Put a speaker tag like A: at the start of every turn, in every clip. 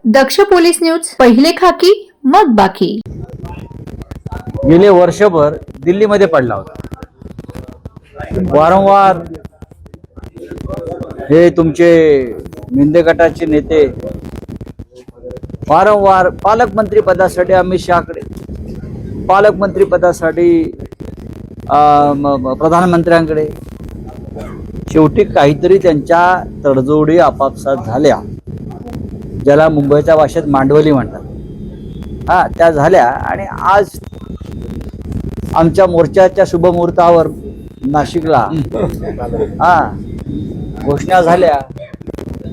A: दक्ष police news, पहिले खाकी मग बाकी।
B: गेले वर्षभर दिल्लीमध्ये पडला होता। वारंवार हे तुमचे मिंदे गटाचे नेते वारंवार पालकमंत्री पदासाठी अमित शहाकडे, पालकमंत्री पदासाठी प्रधानमंत्र्यांकडे, शेवटी काहीतरी त्यांच्या तडजोडी आपापसात झाल्या, ज्याला मुंबईच्या भाषेत मांडवली म्हणतात। त्या झाल्या आणि आज आमच्या मोर्चाच्या शुभमुहूर्तावर नाशिकला घोषणा झाल्या।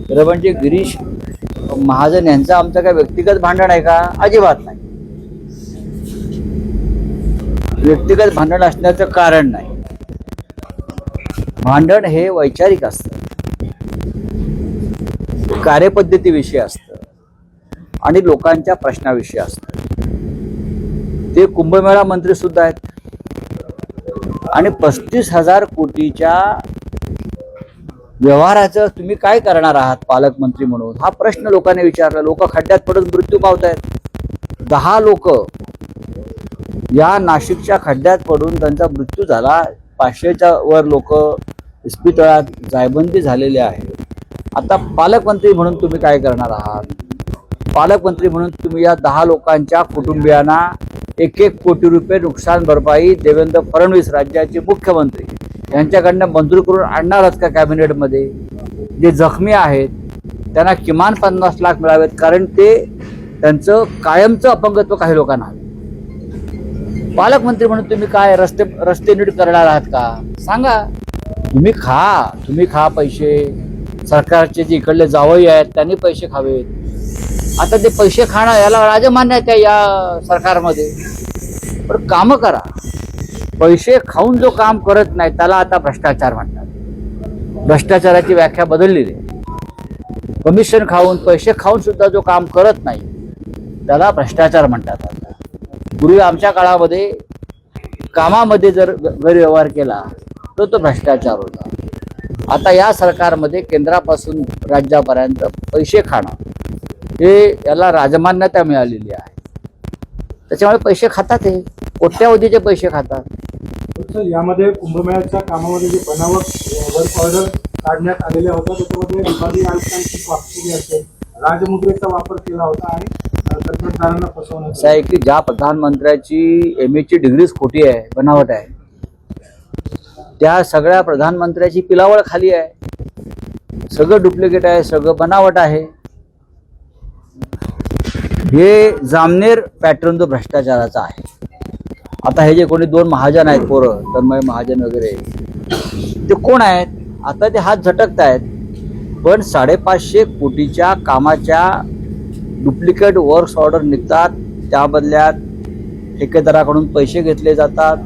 B: तर म्हणजे गिरीश महाजन यांचं आमचं काय व्यक्तिगत भांडण आहे का? अजिबात नाही, व्यक्तिगत भांडण असण्याचं कारण नाही। भांडण हे वैचारिक असतं, कार्यपद्धतीविषयी असतं आणि लोकांच्या प्रश्नाविषयी असतं। ते कुंभमेळा मंत्री सुद्धा आहेत आणि 35,000 कोटीच्या व्यवहाराचं तुम्ही काय करणार आहात पालकमंत्री म्हणून, हा प्रश्न लोकांनी विचारला। लोक खड्ड्यात पडून मृत्यू पावत आहेत। 10 लोक या नाशिकच्या खड्ड्यात पडून त्यांचा मृत्यू झाला। 500च्या वर लोक इस्पितळात जायबंदी झालेले आहेत। आता पालकमंत्री म्हणून तुम्ही काय करणार आहात? पालकमंत्री म्हणून तुम्ही या 10 लोकांच्या कुटुंबियांना 1-1 कोटी रुपये नुकसान भरपाई देवेंद्र फडणवीस राज्याचे मुख्यमंत्री यांच्याकडनं मंजूर करून आणणार आहात का कॅबिनेटमध्ये? जे जखमी आहेत त्यांना किमान 50 लाख मिळावेत, कारण ते त्यांचं कायमचं अपंगत्व काही लोकांना आहे। पालकमंत्री म्हणून तुम्ही काय रस्ते नीट करणार आहात का? सांगा। तुम्ही खा पैसे, सरकारचे जे इकडले जावई आहेत त्यांनी पैसे खावेत। आता ते पैसे खाणं याला राजमान्य आहे या सरकारमध्ये, पण कामं करा। पैसे खाऊन जो काम करत नाही त्याला आता भ्रष्टाचार म्हणतात। भ्रष्टाचाराची व्याख्या बदललेली आहे। कमिशन खाऊन, पैसे खाऊन सुद्धा जो काम करत नाही त्याला भ्रष्टाचार म्हणतात। आता पूर्वी आमच्या काळामध्ये कामामध्ये जर गैरव्यवहार केला तर तो भ्रष्टाचार होता। आता या सरकारमध्ये केंद्रापासून राज्यापर्यंत पैसे खाणं हे याला राजमान्यता मिळालेली आहे। त्याच्यामुळे पैसे खातात, हे कोट्यावधीचे पैसे खातात।
C: यामध्ये कुंभमेळ्याच्या कामामध्ये जे बनावट वर्क ऑर्डर काढण्यात आलेल्या होत्या त्याच्यामध्ये विभागीय आयुक्तांची स्वाक्षरी असेल, राजमुद्रेचा वापर केला होता आणि तंत्रज्ञानांना फसवण्यात
B: असं आहे की ज्या प्रधानमंत्र्याची MA ची डिग्रीच खोटी आहे, बनावट आहे, त्या सगळ्या प्रधानमंत्र्याची पिलावळ खाली आहे। सगळं डुप्लिकेट आहे, सगळं बनावट आहे। हे जामनेर पॅटर्न जो भ्रष्टाचाराचा आहे। आता हे जे कोणी 2 महाजन आहेत, पोरं तन्मय महाजन वगैरे, ते कोण आहेत? आता ते हात झटकत आहेत, पण 550 कोटीच्या कामाच्या डुप्लिकेट वर्क्स ऑर्डर निघतात, त्या बदल्यात ठेकेदाराकडून पैसे घेतले जातात।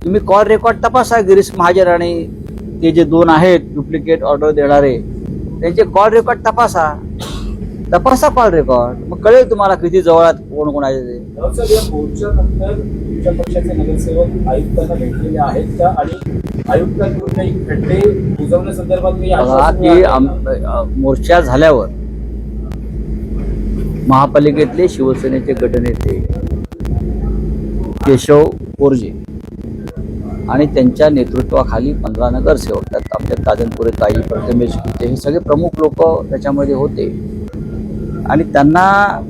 B: तुम्ही कॉल रेकॉर्ड तपासा। गिरीश महाजन आणि ते जे 2 आहेत डुप्लिकेट ऑर्डर देणारे, त्यांचे कॉल रेकॉर्ड तपासा कॉल रेकॉर्ड, मग कळेल तुम्हाला किती जवळात कोण कोणाचे ते।
C: मोर्चानंतर तुमच्या पक्षाचे नगरसेवक आयुक्तांना भेटलेले आहेत का आणि आयुक्तांकडून काही खड्डे बुजवण्यासंदर्भात
B: मोर्चा झाल्यावर महापालिकेतले शिवसेनेचे गटनेते केशव पोरजे आणि त्यांच्या नेतृत्वाखाली 15 नगरसेवक, त्यात आपल्या ताजनपुरे ताई, प्रथमेश गीते, हे सगळे प्रमुख लोक त्याच्यामध्ये होते। आणि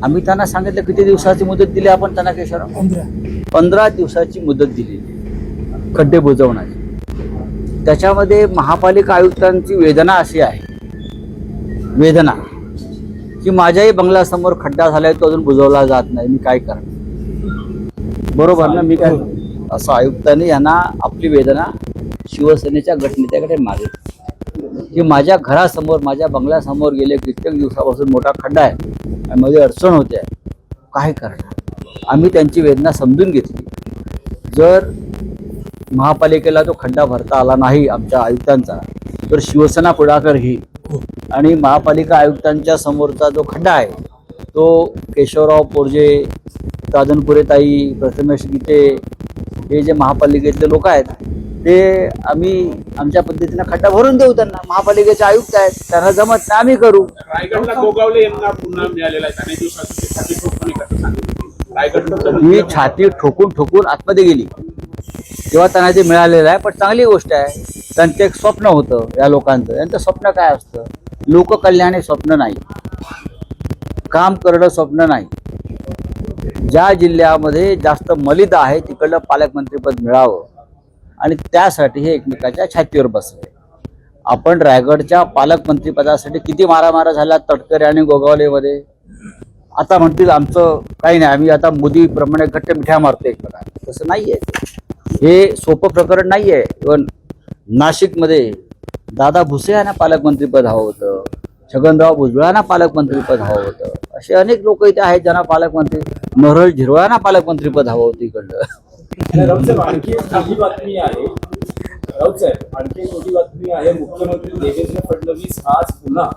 B: आम्ही त्यांना सांगितलं किती दिवसाची मुदत दिली आपण त्यांना? केशव 15 दिवसाची मुदत दिली खड्डे बुजवण्याची। त्याच्यामध्ये महापालिका आयुक्तांची वेदना अशी आहे, की माझ्याही बंगल्यासमोर खड्डा झालाय, तो अजून बुजवला जात नाही, मी काय करणार? बरोबर ना? मी काय असं आयुक्तांनी यांना आपली वेदना शिवसेनेच्या गटनेत्याकडे मागितली की माझ्या घरासमोर, माझ्या बंगल्यासमोर गेले कित्येक दिवसापासून मोठा खड्डा आहे आणि माझी अडचण होते, काय करणार? आम्ही त्यांची वेदना समजून घेतली। जर महापालिकेला तो खड्डा भरता आला नाही आमच्या आयुक्तांचा, तर शिवसेना पुढाकार घेईल आणि महापालिका आयुक्तांच्या समोरचा जो खड्डा आहे तो केशवराव पोरजे, ताजनपुरे ताई, प्रथमेश गीते, हे जे महापालिकेतले लोक आहेत ते आम्ही आमच्या पद्धतीनं खड्डा भरून देऊ त्यांना. महापालिकेचे आयुक्त आहेत, त्यांना जमत नाही आम्ही करू.
D: रायगडला गोगावले यांना पुन्हा मिळालेला आहे. अनेक दिवसाची छाती ठोकून कसं सांगितलं रायगडचं
B: ही छाती ठोकून ठोकून आतमध्ये गेली तेव्हा त्यांना ते मिळालेलं आहे. पण चांगली गोष्ट आहे. त्यांचं एक स्वप्न होतं या लोकांचं. यांचं स्वप्न काय असतं? लोककल्याण हे स्वप्न नाही, काम करणं स्वप्न नाही. ज्या जिल्ह्यामध्ये जास्त मलिदा आहे तिकडलं पालकमंत्रीपद मिळावं आणि त्यासाठी हे एकमेकाच्या छातीवर बसले. आपण रायगडच्या पालकमंत्रीपदासाठी किती मारामारा झाला तटकरे आणि गोगावलेमध्ये. आता म्हणतील आमचं काही नाही, आम्ही आता मोदीप्रमाणे घट्ट मिठ्या मारतो एकमेकांना. तसं नाही आहे. हे सोपं प्रकरण नाही आहे. इव्हन नाशिकमध्ये दादा भुसे यांना पालकमंत्रीपद हवं होतं, छगनराव भुजबळांना पालकमंत्रीपद हवं होतं. असे अनेक लोक इथे आहेत ज्यांना पालकमंत्री, नरहर झिरवळांना पालकमंत्रीपद हवं होतं इकडलं.
E: राऊत साहेब, आणखी एक मोठी बातमी आहे. राऊत साहेब, आणखी एक मोठी बातमी आहे. मुख्यमंत्री देवेंद्र फडणवीस आज पुन्हा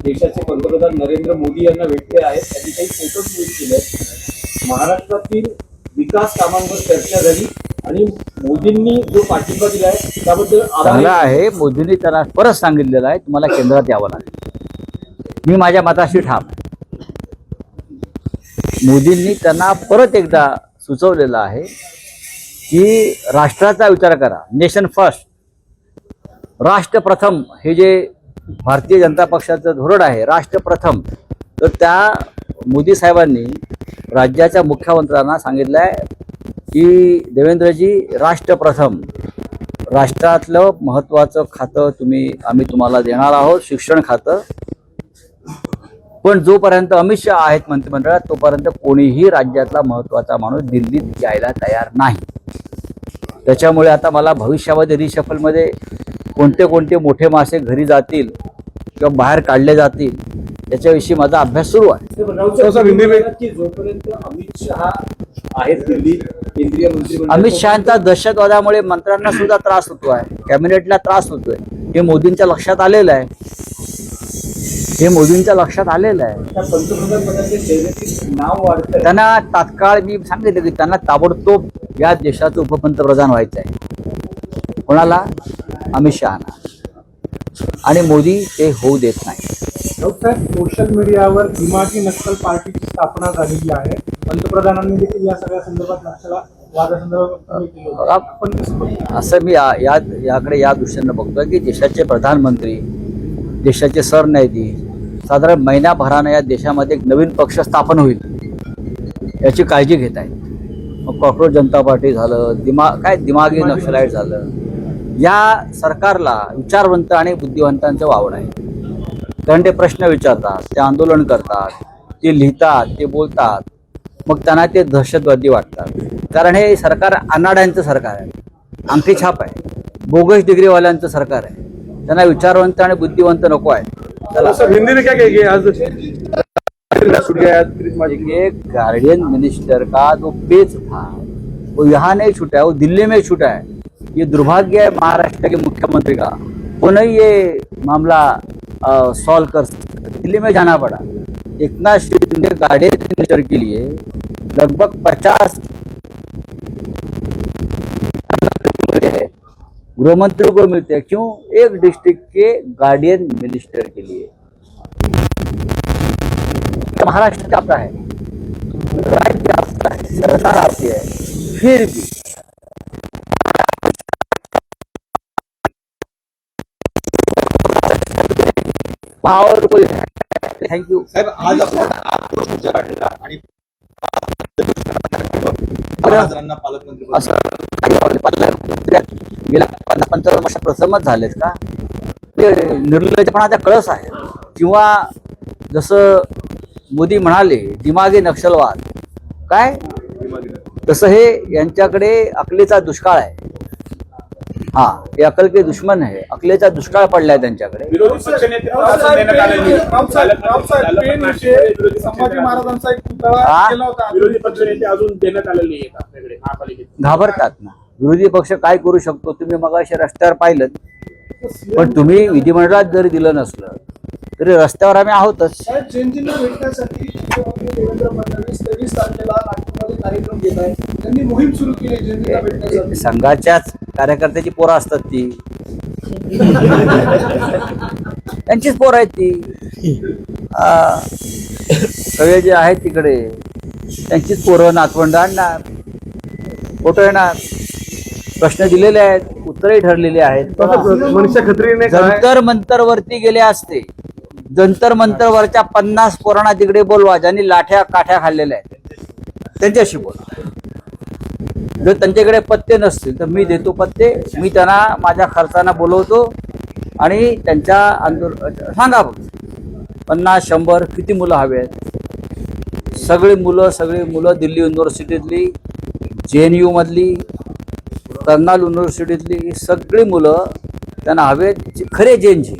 E: देशाचे पंतप्रधान नरेंद्र मोदी यांना भेटले आहेत. त्यांनी काही फोटो ट्विट केले. महाराष्ट्रातील विकास कामांवर चर्चा झाली आणि मोदींनी जो पाठिंबा दिला आहे त्याबद्दल
B: चांगला आहे. मोदींनी त्यांना परत सांगितलेलं आहे तुम्हाला केंद्रात यावं लागेल. मी माझ्या मताशी ठाम आहे. मोदींनी त्यांना परत एकदा सुचवलेलं आहे की राष्ट्राचा विचार करा, नेशन फर्स्ट, राष्ट्र प्रथम. हे जे भारतीय जनता पक्षाचं धोरण आहे राष्ट्र प्रथम, तर त्या मोदी साहेबांनी राज्याच्या मुख्यमंत्र्यांना सांगितलं आहे की देवेंद्रजी राष्ट्र प्रथम, राष्ट्रातलं महत्त्वाचं खातं आम्ही तुम्हाला देणार आहोत, शिक्षण खातं. पण जोपर्यंत अमित शहा आहेत मंत्रिमंडळात तोपर्यंत कोणीही राज्यातला महत्त्वाचा माणूस दिल्लीत यायला तयार नाही. त्याच्यामुळे आता मला भविष्यामध्ये रिशफलमध्ये कोणते मोठे मासे घरी जातील किंवा बाहेर काढले जातील याच्याविषयी माझा अभ्यास सुरू आहे.
E: जोपर्यंत अमित शहा आहेत दिल्लीत केंद्रीय मंत्रिमंडळ,
B: अमित शहांचा दहशतवादामुळे मंत्र्यांना सुद्धा त्रास होतो आहे, कॅबिनेटला त्रास होतोय. हे मोदींच्या लक्षात आलेलं आहे. हे मोदींच्या लक्षात आलेलं आहे.
E: त्या पंतप्रधान पदाचे शर्यतीत नाव वाढतंय.
B: त्यांना तात्काळ मी सांगितलं की त्यांना ताबडतोब या देशाचं उपपंतप्रधान व्हायचं आहे. कोणाला? अमित शहाना. आणि मोदी ते होऊ देत नाही.
C: राऊत साहेब, सोशल मीडियावर दिमागी नक्सल पार्टीची स्थापना झालेली आहे. पंतप्रधानांनी देखील या सगळ्या संदर्भात वादासंदर्भात आपण कसं बघतो?
B: असं मी याकडे या दृष्टीनं बघतोय की देशाचे प्रधानमंत्री, देशाचे सरन्यायाधीश साधारण महिन्याभरानं या देशामध्ये एक नवीन पक्ष स्थापन होईल याची काळजी घेत आहेत. मग कॉक्रोच जनता पार्टी झालं, दिमागी नक्षलाईट झालं. या सरकारला विचारवंत आणि बुद्धिवंतांचं वावड आहे. कारण ते प्रश्न विचारतात, ते आंदोलन करतात, ते लिहितात, ते बोलतात. मग त्यांना ते दहशतवादी वाटतात. कारण हे सरकार अनाड्यांचं सरकार आहे, अंगठी छाप आहे, बोगस डिग्रीवाल्यांचं सरकार आहे. त्यांना विचारवंत आणि बुद्धिवंत नको आहे. एक गार्डियन मिनिस्टर का जो पेच था वो यहाँ नहीं छूटा है, वो दिल्ली में छूटा है. ये दुर्भाग्य है महाराष्ट्र के मुख्यमंत्री का. वो नहीं ये मामला सॉल्व कर सकते, दिल्ली में जाना पड़ा. एकनाथ शिंदे गार्डियन मिनिस्टर के लिए लगभग 50 गृहमंत्री को मिलते हैं. क्यों? एक डिस्ट्रिक्ट के गार्डियन मिनिस्टर के लिए. महाराष्ट्र आपका है, राज्य आपका है, सरकार आपकी है, फिर भी पावर कोई है. थैंक यू
F: साहेब. आज आपण आक्रोश काढलेला आणि महाराजांना पालकमंत्री
B: असं गेल्या 50-55 वर्षात प्रथमच झालेत का? ते निर्लज्जपणाचा कळस आहे. किंवा जसं मोदी म्हणाले दिमागी नक्षलवाद, काय तसं हे यांच्याकडे अकलेचा दुष्काळ आहे. हा, हे अकल के दुश्मन आहे. अकलेचा दुष्काळ पडलाय त्यांच्याकडे.
D: विरोधी पक्षनेते
C: संभाजी महाराजांचा एक पुतळा केला होता.
D: विरोधी पक्षनेते अजून देण्यात आलेले आहेत आपल्याकडे महापालिकेत.
B: घाबरतात ना. विरोधी पक्ष काय करू शकतो? तुम्ही मगाशी रस्त्यावर पाहिलं. पण तुम्ही विधिमंडळात जरी दिलं नसलं तरी रस्त्यावर आम्ही आहोतच.
C: जयंतींना भेटण्यासाठी मुख्यमंत्री देवेंद्र फडणवीस 23 तारखेला नागपूरमध्ये
G: कार्यक्रम घेत आहे. त्यांनी मोहीम सुरू केली जनतेला भेटण्यासाठी.
B: संघाच्याच कार्यकर्त्याची पोरं असतात ती, त्यांचीच पोरं आहेत ती. सगळे जे आहेत तिकडे त्यांचीच पोरं नातवंड आणणार, फोटो येणार. प्रश्न दिलेले आहेत, उत्तरही ठरलेली आहेत.
C: मनीषा खत्रीने
B: जंतर मंतर वरती गेले असते, जंतर मंतर वरच्या 50 पोरांना तिकडे बोलवा ज्यांनी लाठ्या काठ्या खाल्लेल्या आहेत, त्यांच्याशी बोला. जर त्यांच्याकडे पत्ते नसतील तर मी देतो पत्ते. मी त्यांना माझ्या खर्चानं बोलवतो आणि त्यांच्या आंदोलन सांगा बघ 50-100 किती मुलं हवे आहेत. सगळी मुलं दिल्ली युनिव्हर्सिटीतली, JNU मधली, कर्नाल युनिव्हर्सिटीतली सगळी मुलं त्यांना हवेत, खरे जैन जी